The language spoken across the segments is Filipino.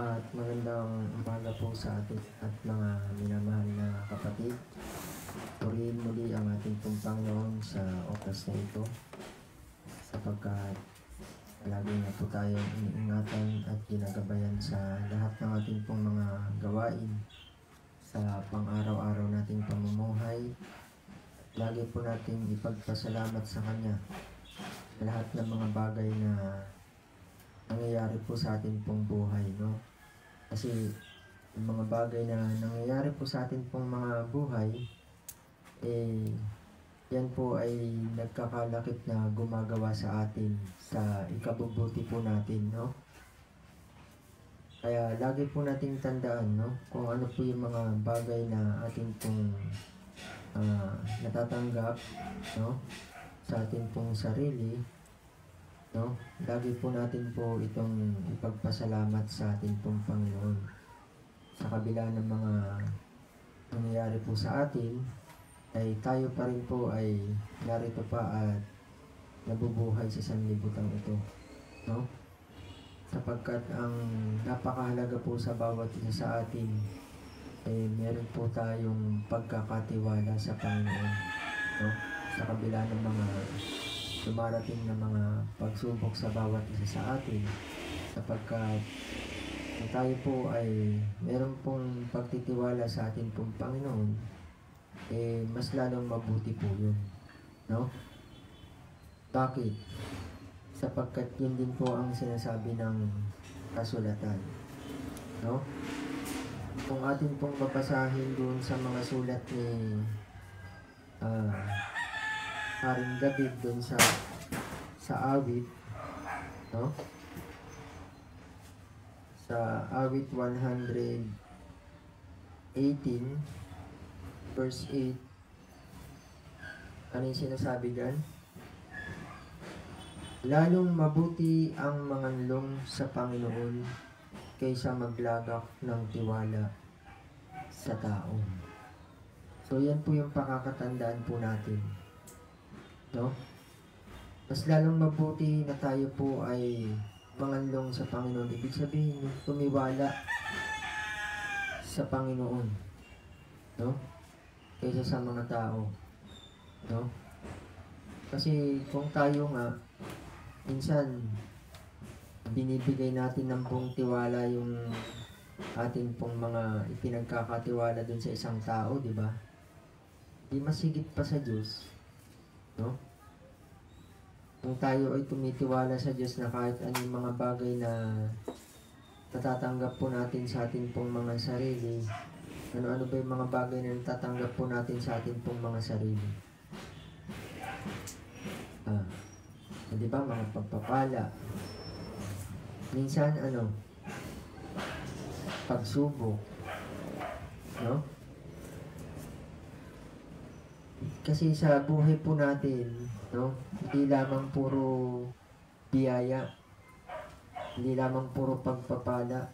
At magandang umaga po sa ating at mga minamahal na kapatid. Purihin muli ang ating pong Panginoon sa oras na ito, sapagkat lagi na po tayong iniingatan at ginagabayan sa lahat ng ating pong mga gawain sa pang-araw-araw nating pamumuhay. Lagi po nating ipagpasalamat sa Kanya sa lahat ng mga bagay na nangyayari po sa ating pong buhay, no? Kasi yung mga bagay na nangyayari po sa ating pong mga buhay, yan po ay nagkakalakip na gumagawa sa atin sa ikabubuti po natin, no? Kaya lagi po nating tandaan, no, kung ano po yung mga bagay na ating pong natatanggap, no, sa ating pong sarili, no? Lagi po natin po itong ipagpasalamat sa ating pong Panginoon. Sa kabila ng mga nangyayari po sa atin, ay tayo pa rin po ay narito pa at nabubuhay sa sanlibutan ito, no? Sapagkat ang napakahalaga po sa bawat isa sa atin ay meron po tayong pagkakatiwala sa Panginoon, no? Sa kabila ng mga dumarating na mga pagsubok sa bawat isa sa atin, sapagkat kung tayo po ay meron pong pagtitiwala sa ating pong Panginoon, mas lalong mabuti po yun, no? Bakit? Sapagkat yun din po ang sinasabi ng kasulatan, no? Kung atin pong babasahin doon sa mga sulat ni Haring David doon sa awit, no? Sa awit 118 verse 8, ano yung sinasabi dyan? Lalong mabuti ang manganlong sa Panginoon kaysa maglagak ng tiwala sa tao. So yan po yung pakakatandaan po natin, no? Mas lalong mabuti na tayo po ay manganlong sa Panginoon. Ibig sabihin, tumiwala sa Panginoon, no? Kaysa sa mga tao, no? Kasi kung tayo nga, minsan binibigay natin ng buong tiwala yung ating pong mga ipinagkakatiwala dun sa isang tao, di ba? Di masigit pa sa Diyos, no? Kung tayo ay tumitiwala sa Diyos na kahit anong mga bagay na natatanggap po natin sa ating pong mga sarili, ano-ano ba yung mga bagay na natatanggap po natin sa ating pong mga sarili? Di ba, mga pagpapala. Minsan, pagsubok, no? Kasi sa buhay po natin, no, hindi lamang puro biyaya, hindi lamang puro pagpapala,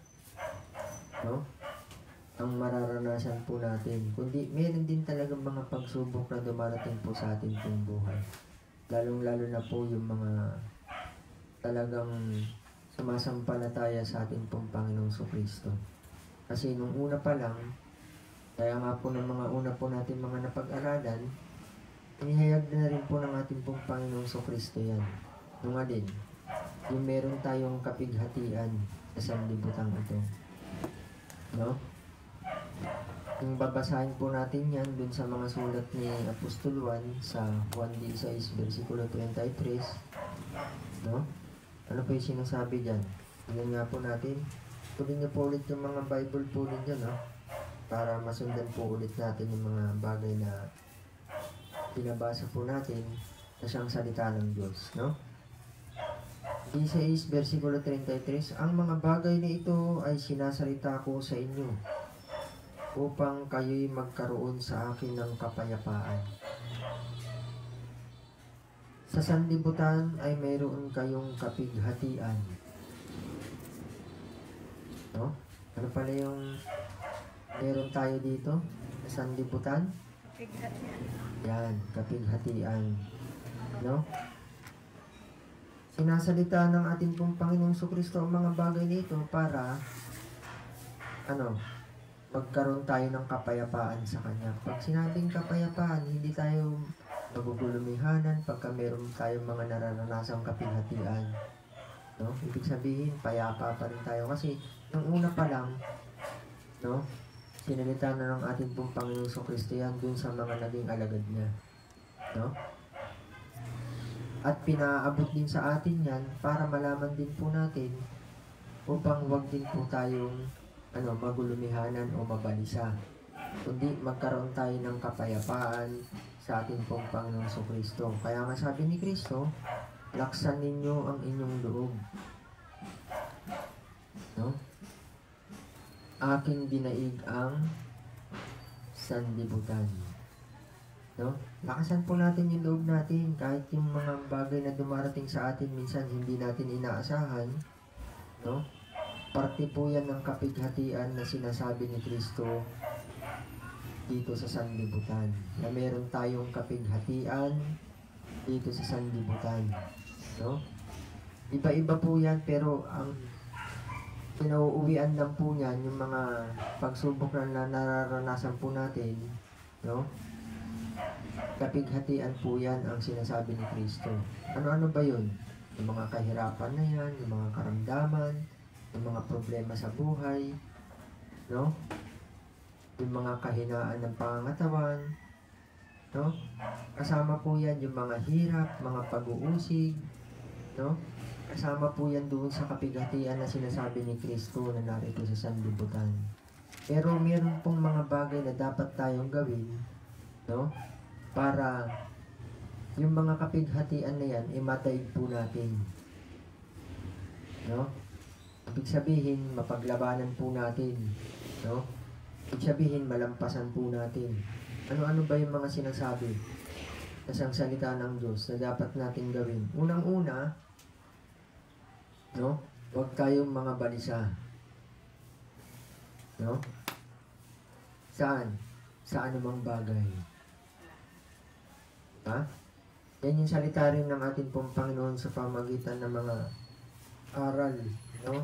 no, ang mararanasan po natin, kundi meron din talagang mga pagsubok na dumarating po sa ating pong buhay. Lalong-lalo na po yung mga talagang sumasampalataya sa ating pong Panginoong Kristo. Kasi nung una pa lang, kaya nga po ng mga una po natin mga napag-aralan, inihayag na rin po ng ating pong Panginoong Kristo yan. Nung din, yung meron tayong kapighatian sa sanlibutan ito, no? Kung babasahin po natin yan dun sa mga sulat ni Apostol Juan sa Juan 16, versikulo 33, no? Ano po yung sinasabi dyan? Tingnan nga po natin. Tuloy niyo po ulit yung mga Bible po ninyo, no? Para masundan po ulit natin yung mga bagay na pinabasa po natin na siyang salita ng Diyos, no? 16, versikulo 33, ang mga bagay na ito ay sinasalita ko sa inyo upang kayo'y magkaroon sa akin ng kapayapaan. Sa sanlibutan ay mayroon kayong kapighatian. No? Ano pala yung meron tayo dito sa sanlibutan? Yan, kapighatian. No? Sinasalita ng ating pong Panginoong Kristo ang mga bagay nito para magkaroon tayo ng kapayapaan sa Kanya. Pag sinabing kapayapaan, hindi tayo magugulumihanan pagka meron tayong mga nararanasang kapighatian. No? Ibig sabihin, payapa pa rin tayo. Kasi, nung una pa lang, no, sinalita na ng ating pong Panginoong Kristo yan dun sa mga naging alagad niya. No? At pinaabot din sa atin yan para malaman din po natin upang wag din po tayong magulumihanan o mabalisa. Kundi magkaroon tayo ng kapayapaan sa ating pong Panginoong Kristo. Kaya nga sabi ni Kristo, laksan ninyo ang inyong loob. No? Aking dinaig ang sanlibutan. No? Lakasan po natin yung loob natin kahit yung mga bagay na dumarating sa atin minsan hindi natin inaasahan. No? Parte po yan ng kapighatian na sinasabi ni Kristo dito sa sanlibutan. Na meron tayong kapighatian dito sa sanlibutan. No? Iba-iba po yan, pero ang pinauuwian lang po niyan, yung mga pagsubok na nararanasan po natin, no? Kapighatian po yan ang sinasabi ni Kristo. Ano-ano ba yun? Yung mga kahirapan na yan, yung mga karamdaman, yung mga problema sa buhay, no? Yung mga kahinaan ng pangangatawan, no? Kasama po yan yung mga hirap, mga pag-uusig, no? Kasama po yan doon sa kapighatian na sinasabi ni Kristo na narito sa sanlibutan. Pero meron pong mga bagay na dapat tayong gawin, no? Para yung mga kapighatian na yan, mataig po natin. No? Ibig sabihin, mapaglabanan po natin. No? Ibig sabihin, malampasan po natin. Ano-ano ba yung mga sinasabi sa salita ng Diyos na dapat natin gawin? Unang-una, no? Huwag tayong mga balisa. No? Saan? Sa anumang bagay. Ha? Yan yung salita rin ng ating pong Panginoon sa pamagitan ng mga aral, no?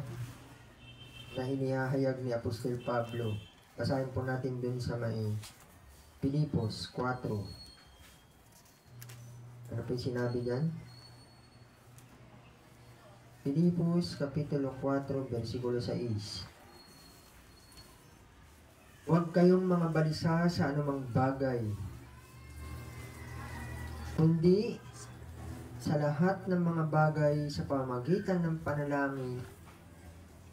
Na inihahayag ni Apostol Pablo. Basahin po natin dun sa may Pilipos 4. Ano po yung sinabi dyan? Pilipos, Kapitulo 4, versikulo 6. Huwag kayong mga balisa sa anumang bagay, kundi sa lahat ng mga bagay sa pamagitan ng panalangin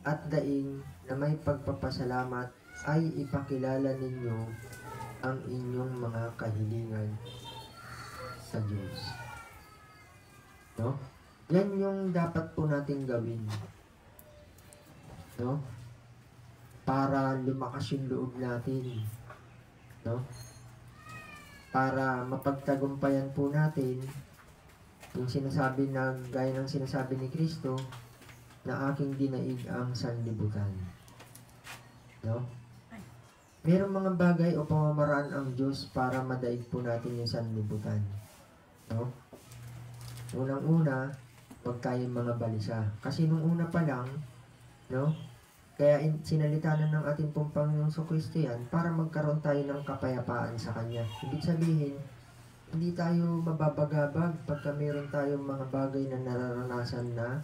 at daing na may pagpapasalamat ay ipakilala ninyo ang inyong mga kahilingan sa Diyos. No? Yan yung dapat po nating gawin. No? Para lumakas yung loob natin. No? Para mapagtagumpayan po natin yung sinasabi na, gaya ng sinasabi ni Kristo, na aking dinaig ang sanlibutan. No? Merong mga bagay o pamamaraan ang Diyos para madaig po natin yung sanlibutan. No? Unang-una, huwag tayong mga balisa. Kasi nung una pa lang, no? Kaya sinalita na ng ating pong Panginoong Kristo yan para magkaroon tayo ng kapayapaan sa Kanya. Ibig sabihin, hindi tayo mababagabag pagka meron tayong mga bagay na nararanasan na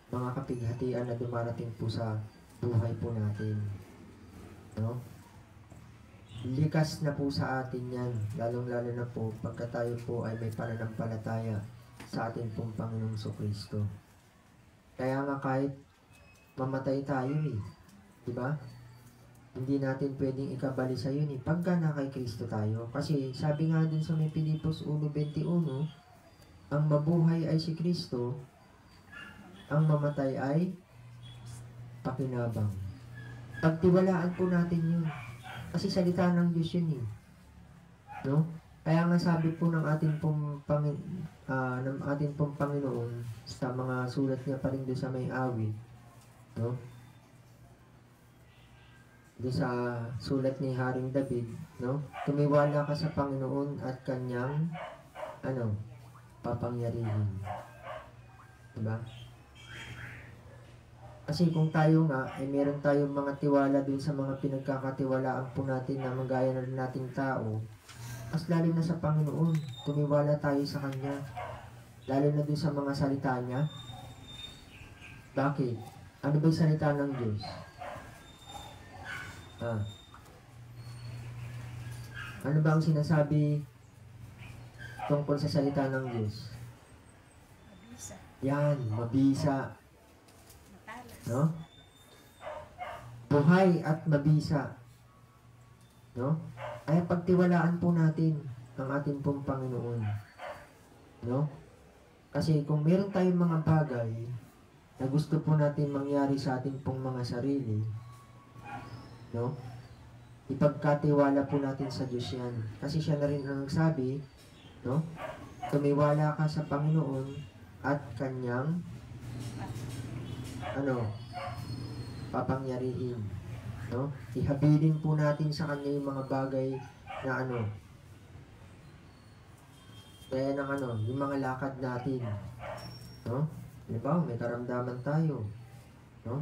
mga kapighatian na dumarating po sa buhay po natin. No? Likas na po sa atin yan, lalong-lalo na po pagka tayo po ay may pananampalataya sa ating pong Panginoong Kristo. Kaya nga kahit mamatay tayo diba? Hindi natin pwedeng ikabalisa yun pagka na kay Kristo tayo. Kasi sabi nga dun sa may Pilipos 1:21, ang mabuhay ay si Kristo, ang mamatay ay pakinabang. Pagtiwalaan po natin yun. Kasi salita ng Diyos yun no? Kaya nga sabi po ng ating pong Panginoon sa mga sulat niya pa rin doon sa may awit, no? Doon sa sulat ni Haring David, no? Tumiwala ka sa Panginoon at kanyang papangyarihan. Diba? Kasi kung tayo nga, ay meron tayong mga tiwala dun sa mga pinagkakatiwalaan po natin na magaya na rin nating tao, mas lalo na sa Panginoon, tumiwala tayo sa Kanya. Lalo na dun sa mga salita niya. Bakit? Ano ba yung salita ng Diyos? Ano ba ang sinasabi tungkol sa salita ng Diyos? Mabisa. Yan, mabisa. Matalas. No? Buhay at mabisa. No? Ay pagtiwalaan po natin ang ating pong Panginoon. No? Kasi kung meron tayong mga bagay na gusto po natin mangyari sa ating pong mga sarili, no? Ipagkatiwala po natin sa Diyos yan. Kasi siya na rin ang nagsabi, no? Tumiwala ka sa Panginoon at Kanyang papangyarihin. No? Ihabilin po natin sa Kanya yung mga bagay na gaya ng yung mga lakad natin. No? Diba? May karamdaman tayo. No?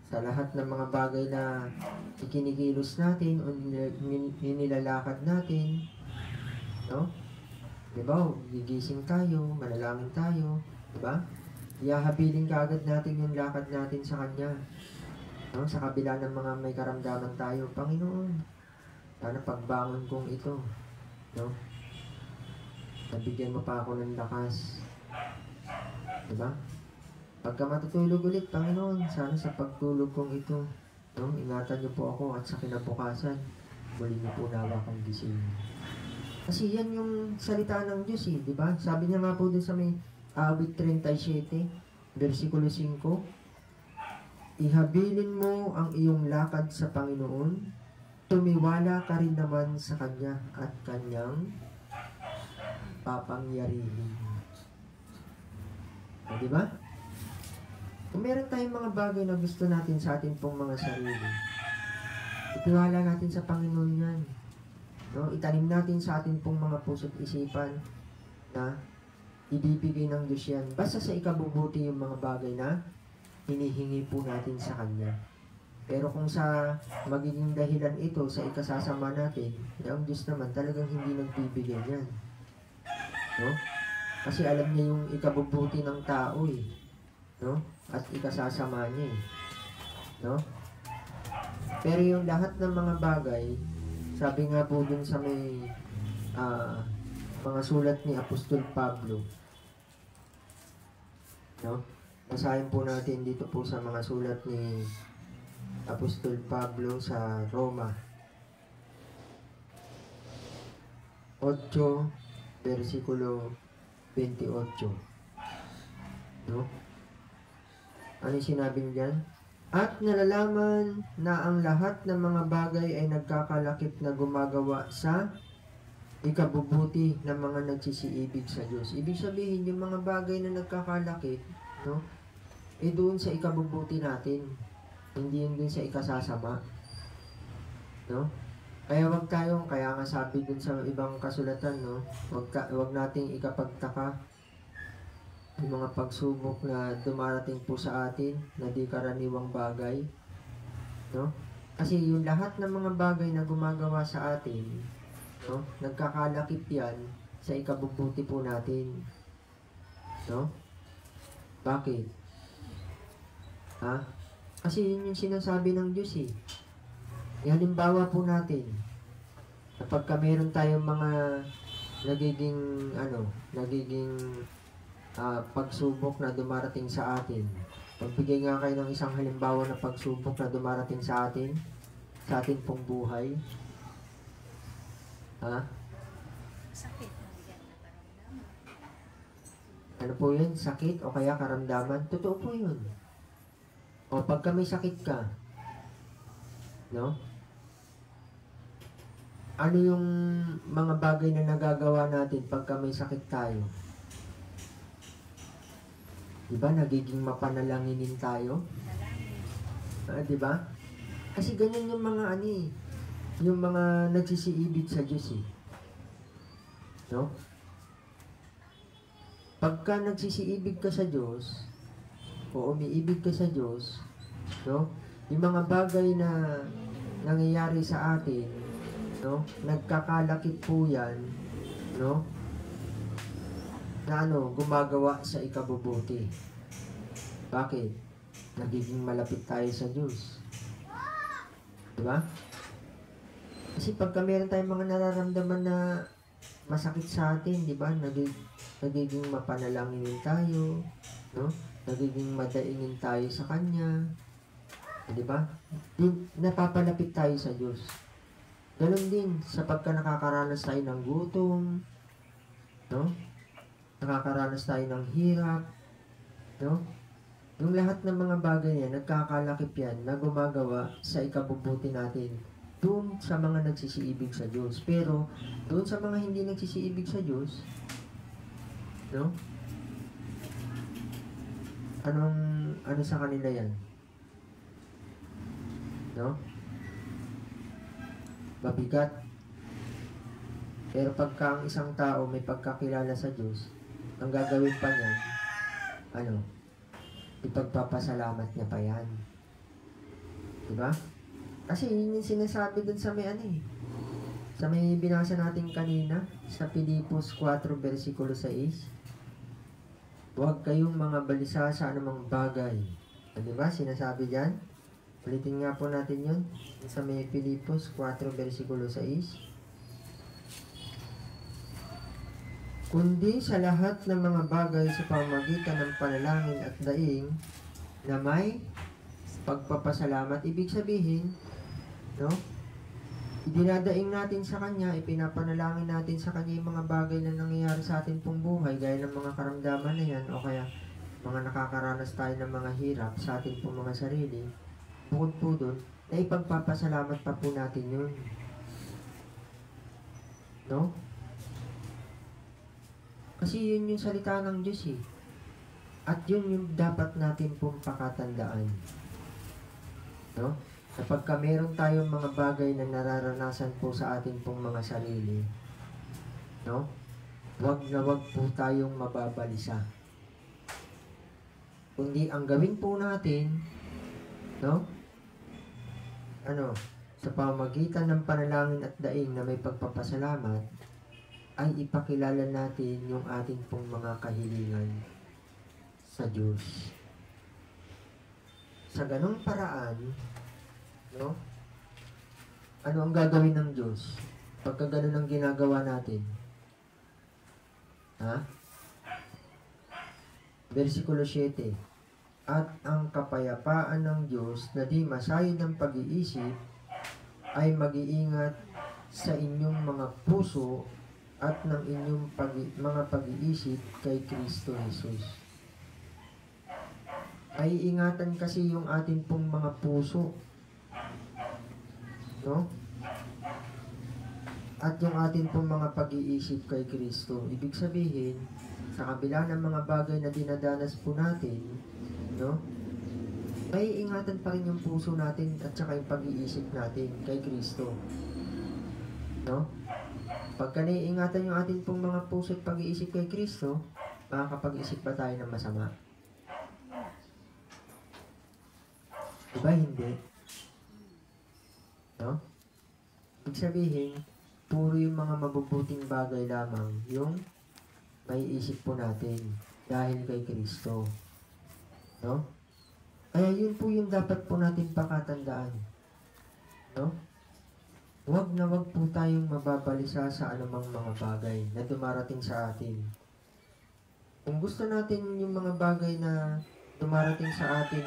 Sa lahat ng mga bagay na ikinikilos natin o nilalakad natin, no? Diba? Gigising tayo, manalangin tayo, diba? Ihahabilin kaagad natin yung lakad natin sa Kanya. No? Sa kabila ng mga may karamdaman tayo, Panginoon, sana pagbangon kong ito, no? Nabigyan mo pa ako ng lakas. Diba? Pagka matutulog ulit, Panginoon, sana sa pagtulog kong ito, no? Ingatan niyo po ako at sa kinabukasan, muli niyo po nawa akong gising. Kasi yan yung salita ng Diyos eh, di ba? Sabi niya nga po dun sa may awit 37, versikulo 5, ihabilin mo ang iyong lakad sa Panginoon, tumiwala ka rin naman sa Kanya at Kanyang papangyarihin. O, di ba? Kung meron tayong mga bagay na gusto natin sa atin pong mga sarili, itiwala natin sa Panginoon yan. No? Itanim natin sa atin pong mga puso't isipan na ibibigay ng Diyos yan. Basta sa ikabubuti yung mga bagay na hinihingi po natin sa Kanya. Pero kung sa magiging dahilan ito sa ikasasama natin, ang Diyos naman talagang hindi nagbibigay yan. No? Kasi alam niya yung ikabubuti ng tao eh. No? At ikasasama niya eh. No? Pero yung lahat ng mga bagay, sabi nga po dun sa may mga sulat ni Apostol Pablo, no? Basahin po natin dito po sa mga sulat ni Apostol Pablo sa Roma 8 versikulo 28. No? Ano sinabi niya dyan? At nalalaman na ang lahat ng mga bagay ay nagkakalakip na gumagawa sa ikabubuti ng mga nagsisiibig sa Diyos. Ibig sabihin, yung mga bagay na nagkakalakip, no? Doon sa ikabubuti natin. Hindi yun dun sa ikasasama. No? Kaya kaya nga sabi dun sa ibang kasulatan, no? Wag nating ikapagtaka yung mga pagsubok na dumarating po sa atin na di karaniwang bagay, no? Kasi yung lahat ng mga bagay na gumagawa sa atin, no? Nagkakalakip yan sa ikabubuti po natin, no? Bakit? Kasi yun yung sinasabi ng Diyos eh. Halimbawa po natin, kapag meron tayong mga nagiging pagsubok na dumarating sa atin. Pagbigay nga kayo ng isang halimbawa na pagsubok na dumarating sa atin pong buhay. Sakit. Nabigyan na karamdaman. Ano po yun? Sakit o kaya karamdaman? Totoo po yun. O pagka may sakit ka, no? Ano yung mga bagay na nagagawa natin pagka may sakit tayo? Diba, nagiging mapanalanginin tayo? Diba? Kasi ganyan yung mga yung mga nagsisiibig sa Diyos eh. No? Pagka nagsisiibig ka sa Diyos, o umiibig ka sa Diyos, no? Yung mga bagay na nangyayari sa atin, no? Nagkakalakip po yan, no? Na gumagawa sa ikabubuti. Bakit? Nagiging malapit tayo sa Diyos. Diba? Kasi pagka meron tayong mga nararamdaman na masakit sa atin, di ba? Nagiging mapanalangin tayo, no? Nagiging madaingin tayo sa Kanya, di ba? Napapalapit tayo sa Diyos. Ganon din sa pagka nakakaranas tayo ng gutom, no? Nakakaranas tayo ng hirap, no? Yung lahat ng mga bagay yan, nagkakalakip yan na gumagawa sa ikabubuti natin doon sa mga nagsisiibig sa Diyos. Pero, doon sa mga hindi nagsisiibig sa Diyos, no? Ano sa kanila yan? No? Mabigat. Pero pagka ang isang tao may pagkakilala sa Diyos, ang gagawin pa niya, ipagpapasalamat niya pa yan. Diba? Kasi yun yung sinasabi dun sa sa may binasa natin kanina, sa Filipos 4 versikulo 6. Huwag kayong mga balisa sa anumang bagay. Diba? Sinasabi dyan. Ulitin nga po natin yun. Sa may Filipos 4 versikulo 6. Kundi sa lahat ng mga bagay sa pamamagitan ng panalangin at daing na may pagpapasalamat. Ibig sabihin, no? Idinadaing natin sa Kanya, ipinapanalangin natin sa Kanya yung mga bagay na nangyayari sa ating pong buhay, gaya ng mga karamdaman na yan, o kaya mga nakakaranas tayo ng mga hirap sa ating pong mga sarili. Bukod po doon, na ipagpapasalamat pa po natin yun. No? Kasi yun yung salita ng Diyos eh. At yun yung dapat natin pong pakatandaan. No? Kapag meron tayong mga bagay na nararanasan po sa atin pong mga sarili, no? Wag na wag po tayong mababalisa. Kundi ang gawin po natin, no? Sa pamamagitan ng panalangin at daing na may pagpapasalamat, ay ipakilala natin yung ating pong mga kahilingan sa Diyos. Sa ganung paraan, no? Ano ang gagawin ng Diyos pagka ganun ang ginagawa natin? Versikulo 7. At ang kapayapaan ng Diyos na di masayod ng pag-iisip ay mag-iingat sa inyong mga puso at ng inyong mga pag-iisip kay Kristo Jesus. Ay ingatan kasi yung ating pong mga puso, no? At yung ating pong mga pag-iisip kay Kristo. Ibig sabihin, sa kabila ng mga bagay na dinadanas po natin, no? Ay ingatan pa rin yung puso natin at saka yung pag-iisip natin kay Kristo. No? Pagka naiingatan yung ating pong mga puso at pag-iisip kay Kristo, makakapag-isip ba tayo ng masama? Diba hindi? No? Ibig sabihin, puro yung mga mabubuting bagay lamang yung may isip po natin dahil kay Kristo. No? Kaya yun po yung dapat po natin pakatandaan. No? Huwag na huwag po tayong mababalisa sa anumang mga bagay na dumarating sa atin. Kung gusto natin yung mga bagay na dumarating sa atin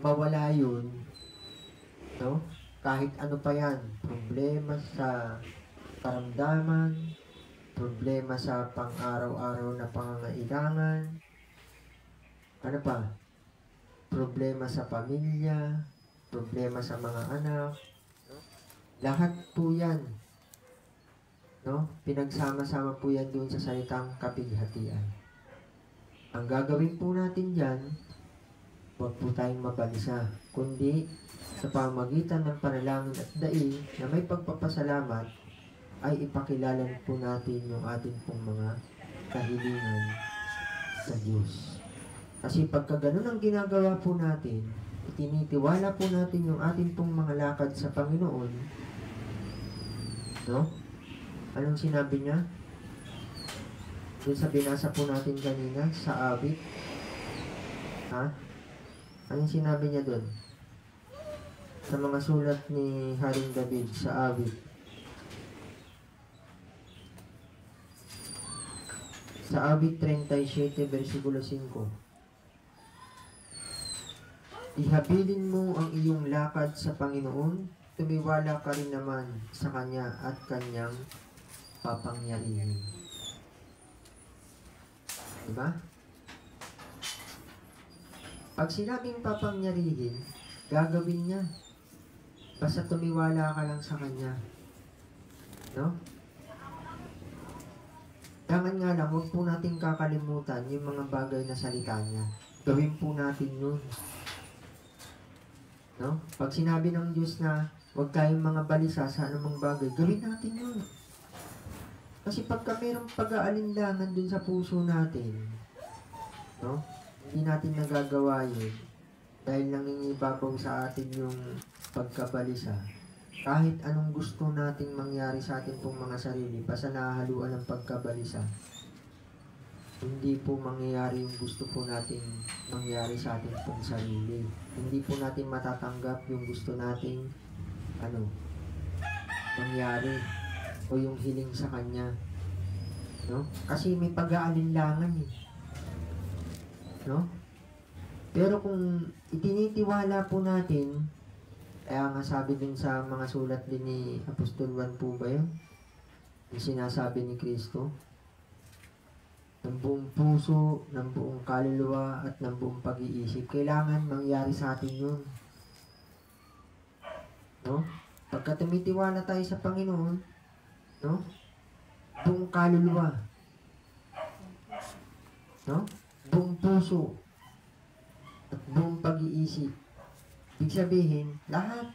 mawala yun, no? Kahit ano pa yan, problema sa karamdaman, problema sa pang-araw-araw na pangangailangan, ano pa? Problema sa pamilya, problema sa mga anak, no? Lahat po yan, no? Pinagsama-sama po yan doon sa salitang kapighatian. Ang gagawin po natin dyan, huwag po tayong mabalisa, kundi sa pamamagitan ng panalangin at daing na may pagpapasalamat ay ipakilala po natin yung ating pong mga kahilingan sa Diyos. Kasi pagka ganun ang ginagawa po natin, itinitiwala po natin yung ating pong mga lakad sa Panginoon, no? Anong sinabi niya? Doon sa binasa po natin kanina, sa awit. Ha? Anong sinabi niya doon? Sa mga sulat ni Haring David sa awit. Sa awit 37, versikulo 5. Ihabilin mo ang iyong lakad sa Panginoon, tumiwala ka rin naman sa Kanya at Kanyang papangyarihin. Diba? Pag sinabing papangyarihin, gagawin niya. Basta tumiwala ka lang sa Kanya. No? Tangan nga lang, huwag po natin kakalimutan yung mga bagay na salita niya. Gawin po natin yun. No? Pag sinabi ng Diyos na huwag tayong mga balisa sa anumang bagay, gawin natin yun. Kasi pagka mayroong pag-aalinlangan dun sa puso natin, no? Hindi natin nagagawa yun dahil nangingibabaw sa atin yung pagkabalisa. Kahit anong gusto nating mangyari sa atin pong mga sarili, basta nahahaluan ng pagkabalisa, hindi po mangyayari yung gusto po nating mangyari sa ating pong sarili. Hindi po natin matatanggap yung gusto nating mangyari o yung hiling sa Kanya. No? Kasi may pag-aalinlangan eh. No? Pero kung itinitiwala po natin, kaya nga sabi din sa mga sulat din ni Apostol Juan po ba yun? Yung sinasabi ni Kristo, ng buong puso, ng buong kaluluwa, at ng buong pag-iisip. Kailangan mangyari sa atin yun. No? Pagka tumitiwala tayo sa Panginoon, no? Buong kaluluwa. No? Buong puso. At buong pag-iisip. Ibig sabihin, lahat.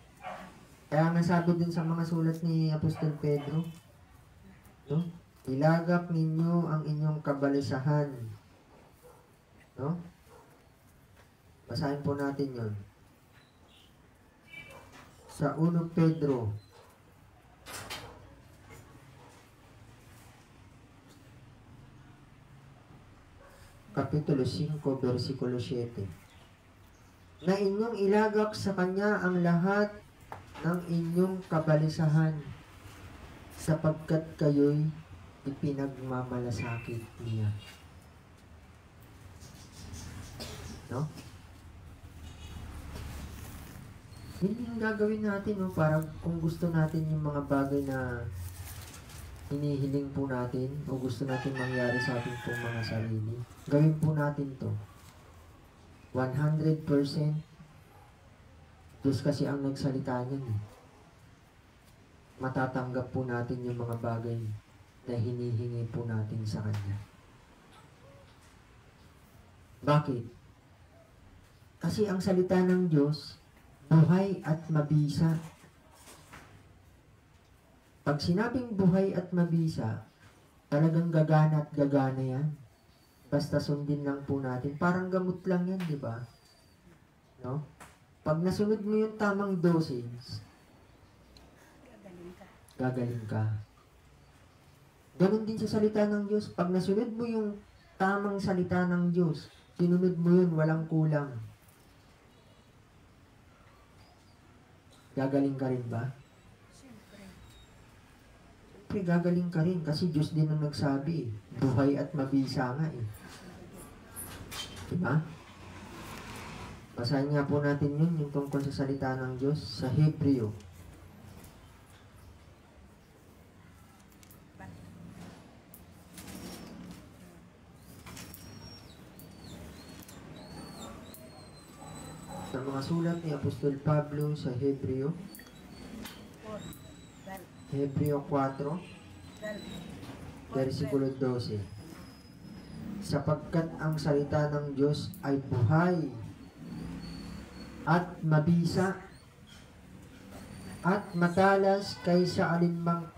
Kaya nga sabi din sa mga sulat ni Apostol Pedro, no? Ilagak ninyo ang inyong kabalisahan. No? Basahin po natin yon. Sa 1 Pedro, Kapitulo 5, versikulo 7. Na inyong ilagak sa Kanya ang lahat ng inyong kabalisahan, sapagkat kayo'y ipinagmamalasakit niya. No? Yun yung gagawin natin, no? Para kung gusto natin yung mga bagay na hinihiling po natin o gusto natin mangyari sa ating pong mga sarili, gawin po natin to 100%. Diyos kasi ang nagsalita niyan eh. Matatanggap po natin yung mga bagay na hinihingi po natin sa Kanya. Bakit? Kasi ang salita ng Diyos, buhay at mabisa. Pag sinabing buhay at mabisa, talagang gagana at gagana yan. Basta sundin lang po natin. Parang gamot lang yan, di ba? No? Pag nasunod mo yung tamang dosage, gagaling ka. Ganon din sa salita ng Diyos. Pag nasunod mo yung tamang salita ng Diyos, sinunod mo yun, walang kulang. Gagaling ka rin ba? Siyempre, gagaling ka rin. Kasi Diyos din ang nagsabi eh. Buhay at mabisa nga eh. Diba? Basahin nga po natin yun, yung tungkol sa salita ng Diyos sa Hebreo. Sa mga sulat ni Apostol Pablo sa Hebreo, Hebreo 4, versikulo 12. Sapagkat ang salita ng Diyos ay buhay at mabisa at matalas kaysa alinmang